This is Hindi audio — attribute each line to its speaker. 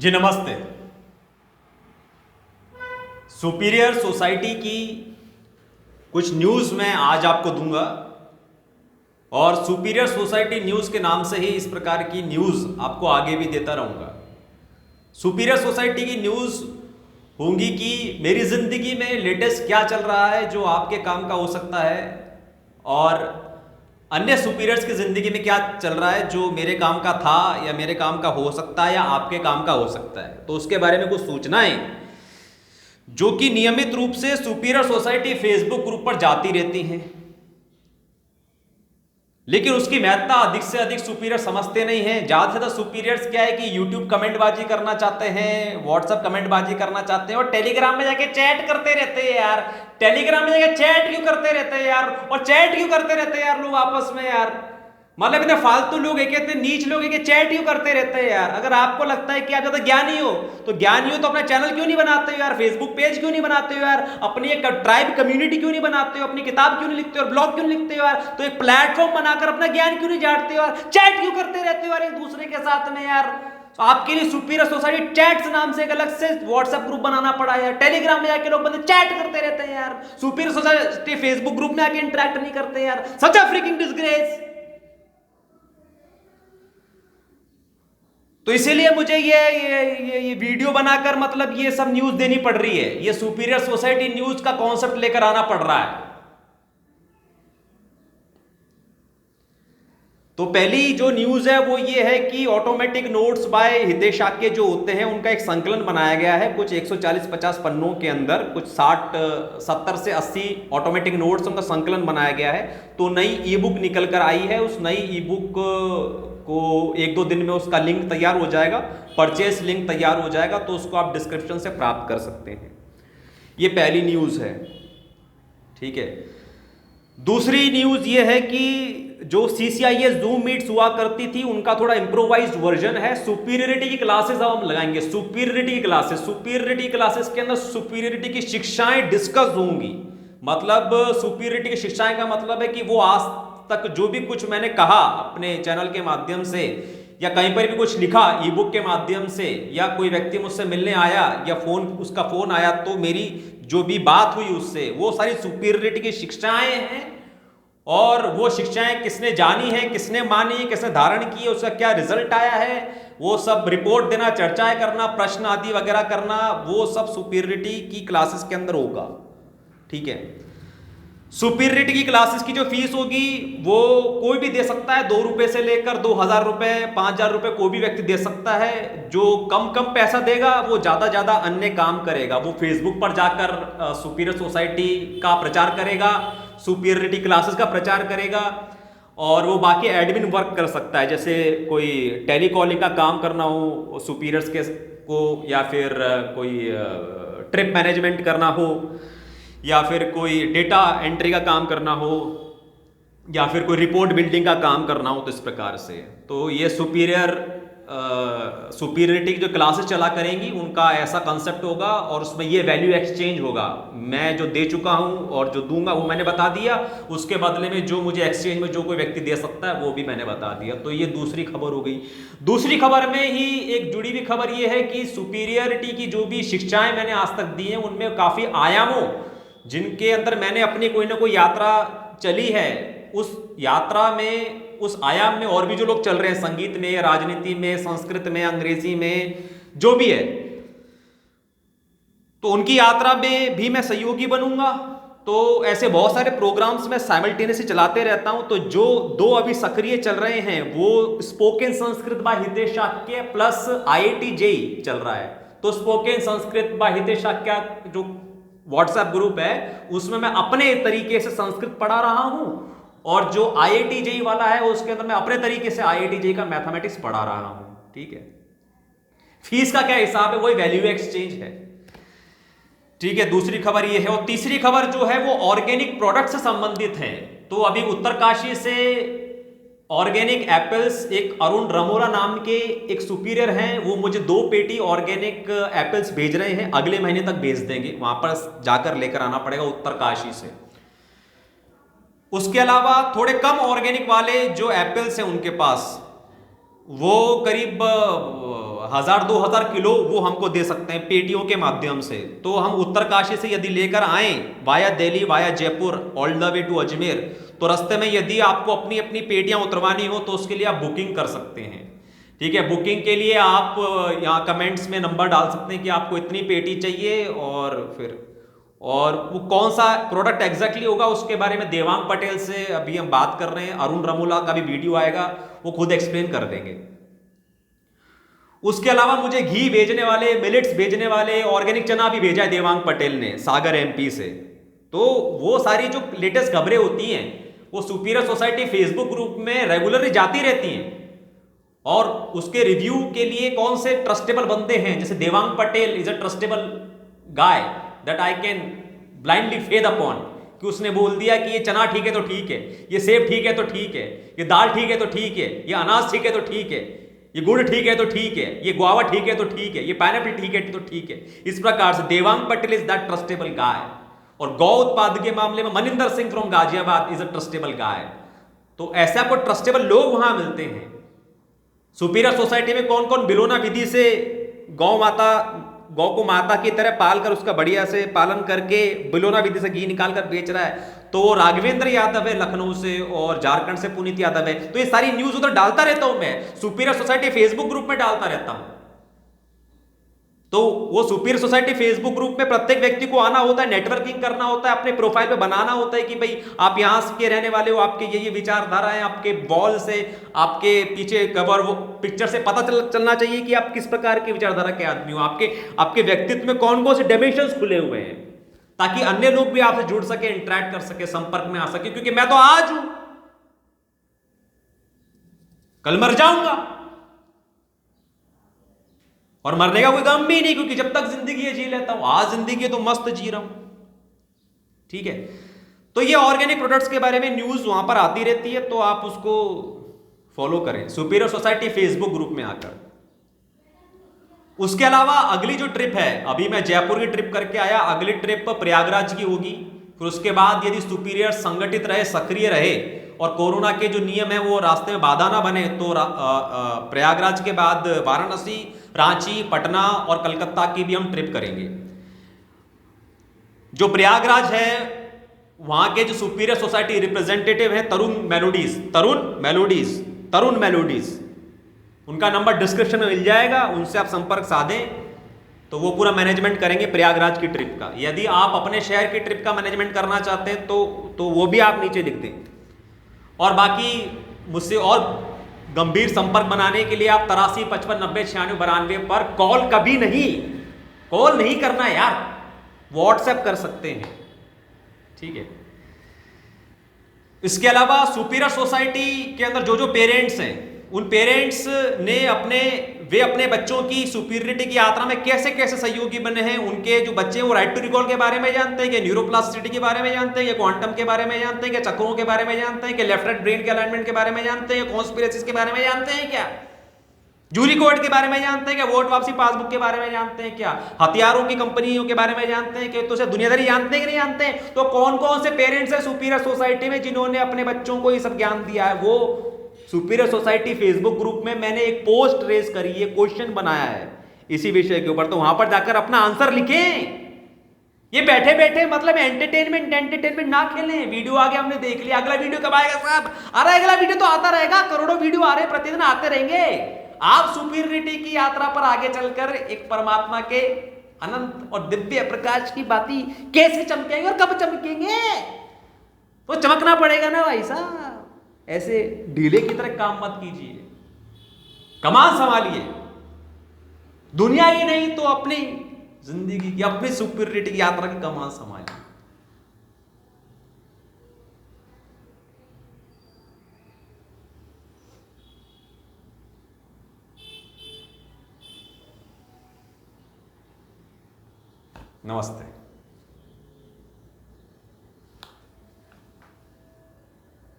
Speaker 1: जी नमस्ते। सुपीरियर सोसाइटी की कुछ न्यूज़ मैं आज आपको दूंगा और सुपीरियर सोसाइटी न्यूज़ के नाम से ही इस प्रकार की न्यूज़ आपको आगे भी देता रहूँगा। सुपीरियर सोसाइटी की न्यूज़ होंगी कि मेरी ज़िंदगी में लेटेस्ट क्या चल रहा है जो आपके काम का हो सकता है और अन्य सुपीरियर्स की ज़िंदगी में क्या चल रहा है जो मेरे काम का था या मेरे काम का हो सकता है या आपके काम का हो सकता है। तो उसके बारे में कुछ सूचनाएं जो कि नियमित रूप से सुपीरियर सोसाइटी फेसबुक ग्रुप पर जाती रहती हैं, लेकिन उसकी महत्ता अधिक से अधिक सुपीरियर समझते नहीं हैं। ज़्यादा से ज़्यादा सुपीरियर्स क्या है कि यूट्यूब कमेंटबाजी करना चाहते हैं, व्हाट्सएप कमेंटबाजी करना चाहते हैं और टेलीग्राम में जाके चैट करते रहते हैं यार। टेलीग्राम में जाके चैट क्यों करते रहते हैं यार, और चैट क्यों करते रहते हैं यार लोग आपस में यार। मतलब इतने फालतू लोग है, इतने नीच लोग है कि चैट क्यों करते रहते हैं यार। अगर आपको लगता है कि आप ज्यादा ज्ञानी हो तो अपना चैनल क्यों नहीं बनाते हो यार, फेसबुक पेज क्यों नहीं बनाते हो यार, अपनी एक ट्राइब कम्युनिटी क्यों नहीं बनाते हो, अपनी किताब क्यों नहीं लिखते हो और ब्लॉग क्यों नहीं लिखते हो यार, तो एक प्लेटफॉर्म बनाकर अपना ज्ञान क्यों नहीं झाड़ते हो यार, चैट क्यों करते रहते हो यार एक दूसरे के साथ में यार। तो आपके लिए सुपीरियर सोसाइटी चैट्स नाम से एक अलग से व्हाट्सएप ग्रुप बनाना पड़ा यार। टेलीग्राम में जाके लोग बंदे चैट करते रहते हैं यार, सुपीरियर सोसाइटी फेसबुक ग्रुप में आके इंटरेक्ट नहीं करते यार। सच अ फ्रीकिंग डिसग्रेस। तो इसीलिए मुझे ये वीडियो बनाकर मतलब ये सब न्यूज देनी पड़ रही है। ये सुपीरियर सोसाइटी न्यूज का कॉन्सेप्ट लेकर आना पड़ रहा है। तो पहली जो न्यूज है वो ये है कि automatic notes by Hitesh Shakya जो होते हैं उनका एक संकलन बनाया गया है कुछ 140-50 पन्नों के अंदर, कुछ 70 से 80 ऑटोमेटिक नोट्स उनका संकलन बनाया गया है। तो नई ई बुक निकल कर आई है। उस नई ई बुक को 1-2 दिन में उसका लिंक तैयार हो जाएगा, परचेस लिंक तैयार हो जाएगा, तो उसको आप डिस्क्रिप्शन से प्राप्त कर सकते हैं। ये पहली न्यूज है, ठीक है। दूसरी न्यूज ये है कि जो CCIS जूम मीट्स हुआ करती थी उनका थोड़ा इंप्रोवाइज्ड वर्जन है। सुपीरियरिटी की क्लासेस अब हम लगाएंगे। सुपीरियरिटी की क्लासेस के अंदर सुपीरियरिटी की शिक्षाएं डिस्कस होंगी। मतलब सुपीरियरिटी की शिक्षाएं का मतलब है कि वो आज तक जो भी कुछ मैंने कहा अपने चैनल के माध्यम से या कहीं पर भी कुछ लिखा ई बुक के माध्यम से या कोई व्यक्ति मुझसे मिलने आया या उसका फोन आया तो मेरी जो भी बात हुई उससे, वो सारी सुपीरियरिटी की शिक्षाएं हैं। और वो शिक्षाएं किसने जानी है, किसने मानी है, किसने धारण की है, उसका क्या रिजल्ट आया है, वो सब रिपोर्ट देना, चर्चाएं करना, प्रश्न आदि वगैरह करना, वो सब सुपीरियरिटी की क्लासेस के अंदर होगा, ठीक है। सुपीरियरिटी की क्लासेस की जो फीस होगी वो कोई भी दे सकता है, 2 रुपए से लेकर 2000 रुपए, 5000 रुपए कोई भी व्यक्ति दे सकता है। जो कम पैसा देगा वो ज्यादा अन्य काम करेगा। वो फेसबुक पर जाकर सुपीरियर सोसाइटी का प्रचार करेगा, सुपीरियरिटी क्लासेस का प्रचार करेगा और वो बाकी एडमिन वर्क कर सकता है। जैसे कोई टेलीकॉलिंग का काम करना हो सुपीरियर्स के को, या फिर कोई ट्रिप मैनेजमेंट करना हो, या फिर कोई डेटा एंट्री का काम करना हो, या फिर कोई रिपोर्ट बिल्डिंग का काम करना हो, तो इस प्रकार से। तो ये सुपीरियरिटी की जो क्लासेस चला करेंगी उनका ऐसा कंसेप्ट होगा और उसमें ये वैल्यू एक्सचेंज होगा। मैं जो दे चुका हूं और जो दूंगा वो मैंने बता दिया, उसके बदले में जो मुझे एक्सचेंज में जो कोई व्यक्ति दे सकता है वो भी मैंने बता दिया। तो ये दूसरी खबर हो गई। दूसरी खबर में ही एक जुड़ी हुई खबर ये है कि सुपीरियरिटी की जो भी शिक्षाएं मैंने आज तक दी हैं उनमें काफी आयामों जिनके अंदर मैंने अपनी कोई ना कोई यात्रा चली है, उस यात्रा में, उस आयाम में और भी जो लोग चल रहे हैं, संगीत में, राजनीति में, संस्कृत में, अंग्रेजी में, जो भी है, तो उनकी यात्रा में भी मैं सहयोगी बनूंगा। तो ऐसे बहुत सारे प्रोग्राम्स मैं साइमल्टेनियसली चलाते रहता हूं। तो जो 2 अभी सक्रिय चल रहे हैं वो spoken Sanskrit by Hitesh Shakya plus IIT JEE चल रहा है। तो स्पोकन संस्कृत बाय हितेश शाक्य जो व्हाट्सएप ग्रुप है उसमें मैं अपने तरीके से संस्कृत पढ़ा रहा हूं और जो IIT JEE वाला है उसके अंदर मैं अपने तरीके से IIT JEE का मैथमेटिक्स पढ़ा रहा हूं, ठीक है। फीस का क्या हिसाब है, वही वैल्यू एक्सचेंज है, ठीक है। दूसरी खबर ये है। और तीसरी खबर जो है वो ऑर्गेनिक प्रोडक्ट से संबंधित है। तो अभी उत्तरकाशी से ऑर्गेनिक एप्पल्स, एक अरुण रमोरा नाम के एक सुपीरियर हैं, वो मुझे 2 पेटी ऑर्गेनिक एप्पल्स भेज रहे हैं, अगले महीने तक भेज देंगे। वहां पर जाकर लेकर आना पड़ेगा उत्तरकाशी से। उसके अलावा थोड़े कम ऑर्गेनिक वाले जो एप्पल्स हैं उनके पास वो करीब 1000-2000 किलो वो हमको दे सकते हैं पेटियों के माध्यम से। तो हम उत्तरकाशी से यदि लेकर आए via Delhi via Jaipur all the way to Ajmer, तो रास्ते में यदि आपको अपनी अपनी पेटियां उतरवानी हो तो उसके लिए आप बुकिंग कर सकते हैं। ठीक है, बुकिंग के लिए आप यहाँ कमेंट्स में नंबर डाल सकते हैं कि आपको इतनी पेटी चाहिए, और वो कौन सा प्रोडक्ट एग्जैक्टली होगा उसके बारे में देवांग पटेल से अभी हम बात कर रहे हैं। अरुण रमोला का भी वीडियो आएगा, वो खुद एक्सप्लेन कर देंगे। उसके अलावा मुझे घी भेजने वाले, मिलेट्स भेजने वाले, ऑर्गेनिक चना भी भेजा है देवांग पटेल ने सागर एमपी से। तो वो सारी जो लेटेस्ट खबरें होती हैं वो सुपीरियर सोसाइटी फेसबुक ग्रुप में रेगुलरली जाती रहती हैं, और उसके रिव्यू के लिए कौन से ट्रस्टेबल बंदे हैं, जैसे Devang Patel is a trustable guy that I can blindly faith upon, कि उसने बोल दिया कि ये चना ठीक है तो ठीक है, ये सेब ठीक है तो ठीक है, ये दाल ठीक है तो ठीक है, ये अनाज ठीक है तो ठीक है, ये गुड़ ठीक है तो ठीक है, ये गुआवा ठीक है तो ठीक है, ये पाइनएप्पल ठीक है तो ठीक है। इस प्रकार से Devang Patel is that trustable guy. और गौ उत्पाद के मामले में Maninder Singh from Ghaziabad is a trustable guy. तो ऐसे आपको ट्रस्टेबल लोग वहां मिलते हैं। सुपीरियर सोसाइटी में कौन कौन बिलोना विधि से गौ को माता की तरह पालकर उसका बढ़िया से पालन करके बिलोना विधि से घी निकाल कर बेच रहा है, तो राघवेंद्र यादव है लखनऊ से, और झारखंड से पुनीत यादव है। तो ये सारी न्यूज उधर डालता रहता हूं मैं, सुपीरियर सोसाइटी फेसबुक ग्रुप में डालता रहता हूं। तो वो सुपीरियर सोसाइटी फेसबुक ग्रुप में प्रत्येक व्यक्ति को आना होता है, नेटवर्किंग करना होता है, अपने प्रोफाइल पे बनाना होता है कि भाई आप यहां के रहने वाले हो, आपके ये विचारधारा है, आपके वॉल से, आपके पीछे कवर वो पिक्चर से पता चलना चाहिए कि आप किस प्रकार के विचारधारा के आदमी हो, आपके व्यक्तित्व में कौन कौन से डायमेंशंस खुले हुए हैं, ताकि अन्य लोग भी आपसे जुड़ सके, इंटरेक्ट कर सके, संपर्क में आ सके। क्योंकि मैं तो आज हूं, कल मर जाऊंगा, और मरने का कोई गम भी नहीं, क्योंकि जब तक जिंदगी है जी लेता हूं। आज जिंदगी है तो मस्त जी रहा हूं। ठीक है, तो ये ऑर्गेनिक प्रोडक्ट्स के बारे में न्यूज वहां पर आती रहती है, तो आप उसको फॉलो करें सुपीरियर सोसाइटी फेसबुक ग्रुप में आकर। उसके अलावा अगली जो ट्रिप है, अभी मैं जयपुर की ट्रिप करके आया, अगली ट्रिप प्रयागराज की होगी। फिर उसके बाद यदि सुपीरियर संगठित रहे, सक्रिय रहे, और कोरोना के जो नियम है वो रास्ते में बाधा ना बने, तो प्रयागराज के बाद वाराणसी, रांची, पटना और कलकत्ता की भी हम ट्रिप करेंगे। जो प्रयागराज है वहां के जो सुपीरियर सोसाइटी रिप्रेजेंटेटिव है तरुण मेलोडीज, उनका नंबर डिस्क्रिप्शन में मिल जाएगा, उनसे आप संपर्क साधें, तो वो पूरा मैनेजमेंट करेंगे प्रयागराज की ट्रिप का। यदि आप अपने शहर की ट्रिप का मैनेजमेंट करना चाहते हैं तो वो भी आप नीचे लिख दें। और बाकी मुझसे और गंभीर संपर्क बनाने के लिए आप 8355909692 पर कॉल नहीं करना यार, व्हाट्सएप कर सकते हैं। ठीक है, इसके अलावा सुपीरियर सोसाइटी के अंदर जो पेरेंट्स हैं, उन पेरेंट्स ने अपने बच्चों की सुपीरियरिटी की यात्रा में कैसे कैसे सहयोगी बने हैं। उनके जो बच्चे वो राइट टू रिकॉल के बारे में जानते हैं, कि न्यूरोप्लास्टिसिटी के बारे में जानते हैं, कि क्वांटम के बारे में जानते हैं, कि चक्रों के बारे में जानते हैं, कि लेफ्ट राइट ब्रेन के अलाइनमेंट के बारे में जानते हैं, कॉन्स्पिरेसीज के बारे में जानते हैं, क्या जूरी कोड के बारे में जानते हैं, क्या वोट वापसी पासबुक के बारे में जानते हैं, क्या हथियारों की कंपनियों के बारे में जानते हैं, कि तो से दुनियादारी जानते हैं कि नहीं जानते हैं। तो कौन कौन से पेरेंट्स हैं सुपीरियर सोसाइटी में जिन्होंने अपने बच्चों को ये सब ज्ञान दिया है, वो सुपीरियर सोसाइटी फेसबुक ग्रुप में मैंने एक पोस्ट रेज करी है, क्वेश्चन बनाया है इसी विषय के ऊपर, तो वहां पर जाकर अपना आंसर लिखें। ये बैठे बैठे मतलब एंटरटेनमेंट ना खेलें। वीडियो आगे हमने देख लिया, अगला वीडियो कब आएगा साहब? अरे अगला वीडियो तो आता रहेगा, करोड़ों वीडियो आ रहे हैं, प्रतिदिन आते रहेंगे। आप सुपीरियरिटी की यात्रा पर आगे चलकर एक परमात्मा के अनंत और दिव्य प्रकाश की बाती कैसे चमकेंगे और कब चमकेंगे, तो चमकना पड़ेगा ना भाई साहब। ऐसे ढीले की तरह काम मत कीजिए, कमान संभालिए, दुनिया ही नहीं तो अपनी जिंदगी की, अपनी सुपीरियरिटी की यात्रा की कमान संभालिए। नमस्ते।